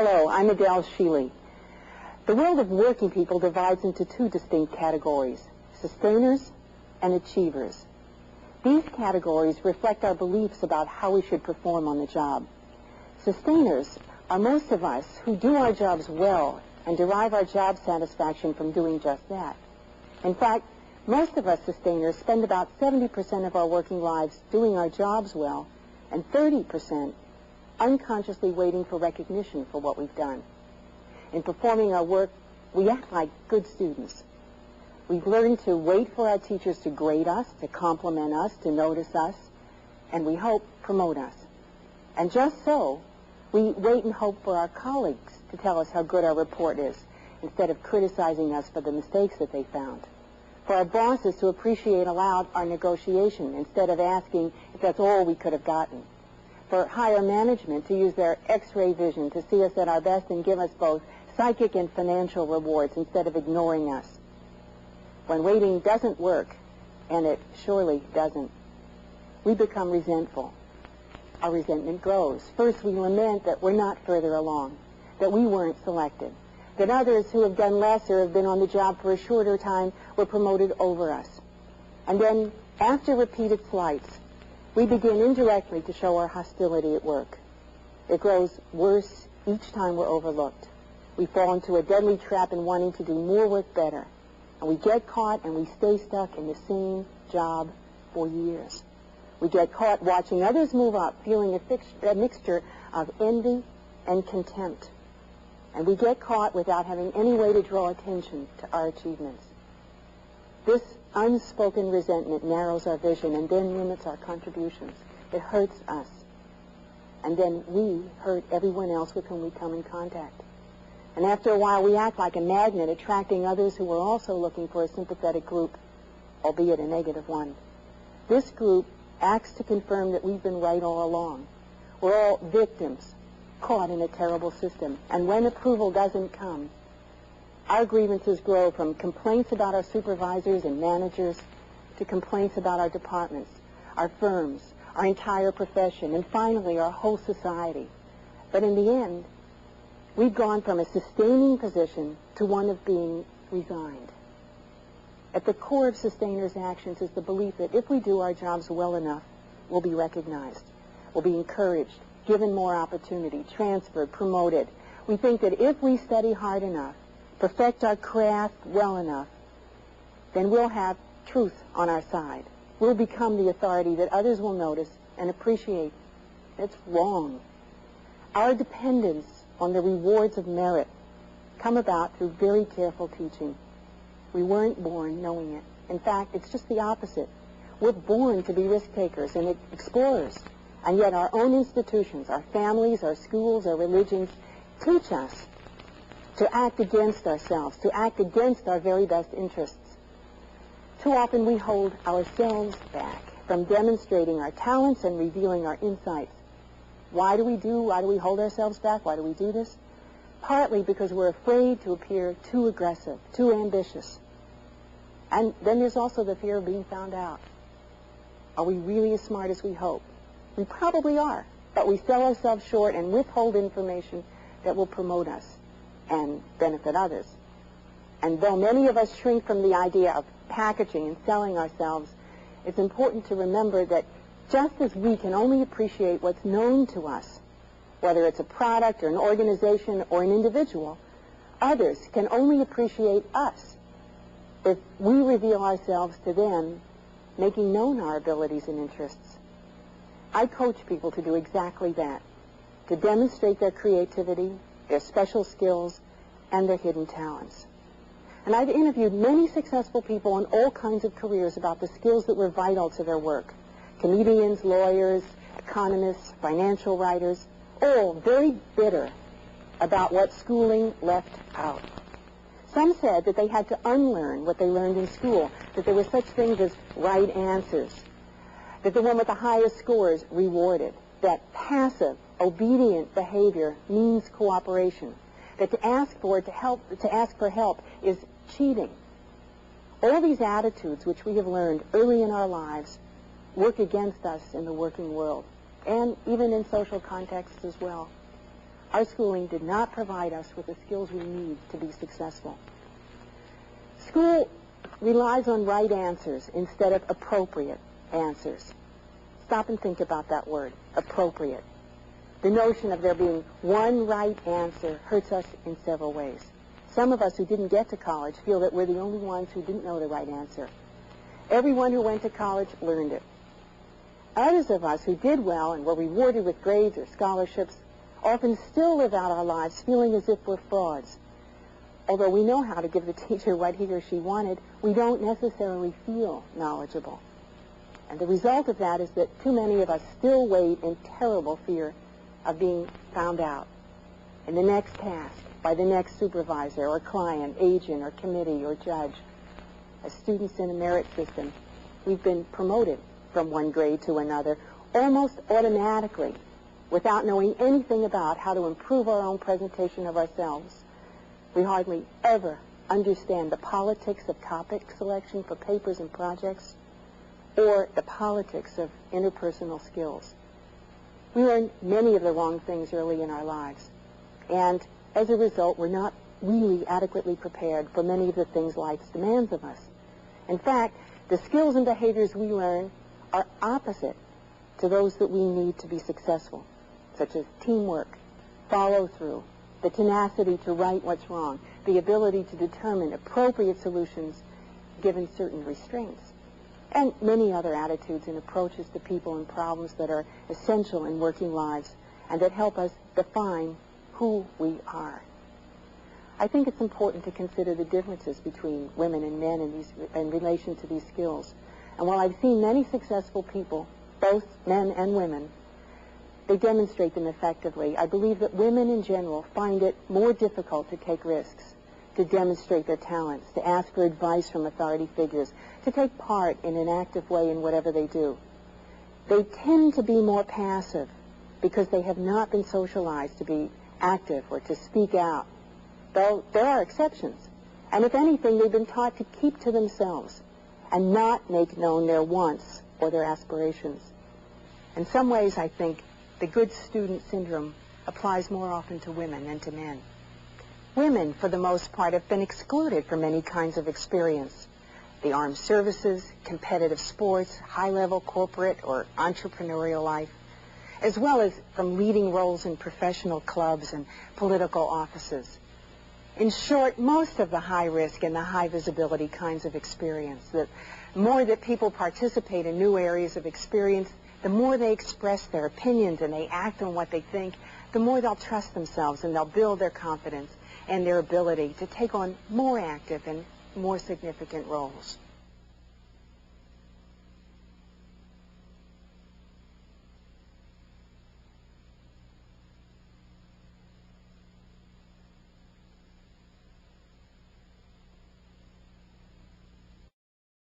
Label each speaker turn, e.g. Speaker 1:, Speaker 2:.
Speaker 1: Hello, I'm Adele. The world of working people divides into two distinct categories, sustainers and achievers. These categories reflect our beliefs about how we should perform on the job. Sustainers are most of us who do our jobs well and derive our job satisfaction from doing just that. In fact, most of us sustainers spend about 70% of our working lives doing our jobs well and 30% unconsciously waiting for recognition for what we've done. In performing our work, we act like good students. We've learned to wait for our teachers to grade us, to compliment us, to notice us, and we hope promote us. And just so, we wait and hope for our colleagues to tell us how good our report is, instead of criticizing us for the mistakes that they found. For our bosses to appreciate aloud our negotiation, instead of asking if that's all we could have gotten. For higher management to use their X-ray vision to see us at our best and give us both psychic and financial rewards instead of ignoring us. When waiting doesn't work, and it surely doesn't, we become resentful. Our resentment grows. First, we lament that we're not further along, that we weren't selected, that others who have done less or have been on the job for a shorter time were promoted over us. And then, after repeated slights, we begin indirectly to show our hostility at work. It grows worse each time we're overlooked. We fall into a deadly trap in wanting to do more work better. And we get caught and we stay stuck in the same job for years. We get caught watching others move up, feeling a mixture of envy and contempt. And we get caught without having any way to draw attention to our achievements. This unspoken resentment narrows our vision and then limits our contributions. It hurts us. And then we hurt everyone else with whom we come in contact. And after a while, we act like a magnet, attracting others who are also looking for a sympathetic group, albeit a negative one. This group acts to confirm that we've been right all along. We're all victims, caught in a terrible system. And when approval doesn't come, our grievances grow from complaints about our supervisors and managers to complaints about our departments, our firms, our entire profession, and finally our whole society. But in the end, we've gone from a sustaining position to one of being resigned. At the core of sustainers' actions is the belief that if we do our jobs well enough, we'll be recognized, we'll be encouraged, given more opportunity, transferred, promoted. We think that if we study hard enough, perfect our craft well enough, then we'll have truth on our side. We'll become the authority that others will notice and appreciate. It's wrong. Our dependence on the rewards of merit come about through very careful teaching. We weren't born knowing it. In fact, it's just the opposite. We're born to be risk takers and explorers. And yet our own institutions, our families, our schools, our religions teach us to act against ourselves, to act against our very best interests. Too often we hold ourselves back from demonstrating our talents and revealing our insights. Why do we hold ourselves back? Why do we do this? Partly because we're afraid to appear too aggressive, too ambitious. And then there's also the fear of being found out. Are we really as smart as we hope? We probably are, but we sell ourselves short and withhold information that will promote us and benefit others. And though many of us shrink from the idea of packaging and selling ourselves, it's important to remember that just as we can only appreciate what's known to us, whether it's a product or an organization or an individual, others can only appreciate us if we reveal ourselves to them, making known our abilities and interests. I coach people to do exactly that, to demonstrate their creativity, their special skills, and their hidden talents. And I've interviewed many successful people in all kinds of careers about the skills that were vital to their work. Comedians, lawyers, economists, financial writers, all very bitter about what schooling left out. Some said that they had to unlearn what they learned in school, that there were such things as right answers, that the one with the highest scores rewarded, that passive, obedient behavior means cooperation, that to ask for help is cheating. All these attitudes which we have learned early in our lives work against us in the working world, and even in social contexts as well. Our schooling did not provide us with the skills we need to be successful. School relies on right answers instead of appropriate answers. Stop and think about that word, appropriate. The notion of there being one right answer hurts us in several ways. Some of us who didn't get to college feel that we're the only ones who didn't know the right answer. Everyone who went to college learned it. Others of us who did well and were rewarded with grades or scholarships often still live out our lives feeling as if we're frauds. Although we know how to give the teacher what he or she wanted, we don't necessarily feel knowledgeable. And the result of that is that too many of us still wait in terrible fear of being found out in the next task by the next supervisor or client, agent or committee or judge. As students in a merit system, we've been promoted from one grade to another almost automatically without knowing anything about how to improve our own presentation of ourselves. We hardly ever understand the politics of topic selection for papers and projects or the politics of interpersonal skills. We learn many of the wrong things early in our lives, and as a result, we're not really adequately prepared for many of the things life demands of us. In fact, the skills and behaviors we learn are opposite to those that we need to be successful, such as teamwork, follow-through, the tenacity to right what's wrong, the ability to determine appropriate solutions given certain restraints, and many other attitudes and approaches to people and problems that are essential in working lives and that help us define who we are. I think it's important to consider the differences between women and men in relation to these skills. And while I've seen many successful people, both men and women, they demonstrate them effectively. I believe that women in general find it more difficult to take risks, to demonstrate their talents, to ask for advice from authority figures, to take part in an active way in whatever they do. They tend to be more passive because they have not been socialized to be active or to speak out, though there are exceptions. And if anything, they've been taught to keep to themselves and not make known their wants or their aspirations. In some ways, I think the good student syndrome applies more often to women than to men. Women, for the most part, have been excluded from many kinds of experience. The armed services, competitive sports, high-level corporate or entrepreneurial life, as well as from leading roles in professional clubs and political offices. In short, most of the high-risk and the high-visibility kinds of experience, the more that people participate in new areas of experience, the more they express their opinions and they act on what they think, the more they'll trust themselves and they'll build their confidence and their ability to take on more active and more significant roles.